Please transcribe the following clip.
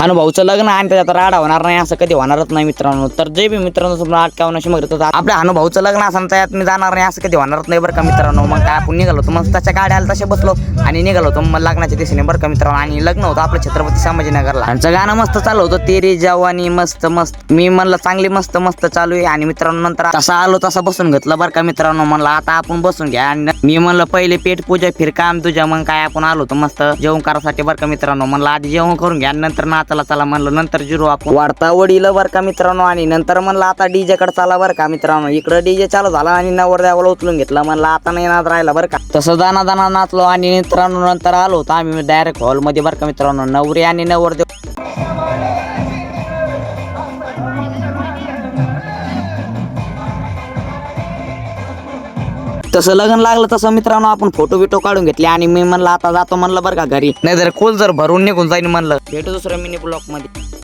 अनुभवचं लग्न आणि त्याच्यात राडा होणार नाही असं कधी होणारच नाही मित्रांनो. तर जे बी मित्रांनो तुम्हाला अटकावण्याशी मग आपल्या अनुभवचं लग्न असं त्यात मी जाणार नाही असं कधी होणारच नाही बरं का मित्रांनो. मग काय आपण निघालो होतो मग त्याच्या गाड्या आल्या तसे बसलो आणि निघालो होतो मग लग्नाच्या दिशेने बरं का मित्रांनो. आणि लग्न होतं आपलं छत्रपती संभाजीनगरला. त्यांचं गाणं मस्त चालू होतं तेरी जवानी मस्त मस्त. मी म्हणलं चांगली मस्त मस्त चालू आहे आणि मित्रांनो नंतर तसा आलो तसा बसून घेतलं बरं का मित्रांनो. म्हणलं आता आपण बसून घ्या आणि मी म्हणलं पहिले पेट पूजा फिर काम तुझ्या. मग काय आपण आलो होतो मस्त जेवण करासाठी बरं का मित्रांनो. म्हणलं आधी जेवण करून घ्या नंतर नाचाला चला म्हणलं. नंतर जिरू आपण वाढता वडील बरं का मित्रांनो. आणि नंतर म्हणलं आता डीजे कडे चला बरं का मित्रांनो. इकडं डीजे चालू झाला आणि नवरदेवाला उचलून घेतलं. म्हणलं आता नाही नाच राहिला बरं का. तसं दाना दाना नाचलो आणि मित्रांनो नंतर आलो होतो आम्ही डायरेक्ट हॉल मध्ये बरं का मित्रांनो. नवरी आणि नवरदेव तसं लग्न लागलं तसं मित्रांनो आपण फोटो बिटो काढून घेतले आणि मी म्हणलं आता जातो म्हणलं बरं का घरी. नाही तर खोल जर भरून निघून जाईन म्हणलं. भेटू दुसऱ्या मिनी ब्लॉक मध्ये.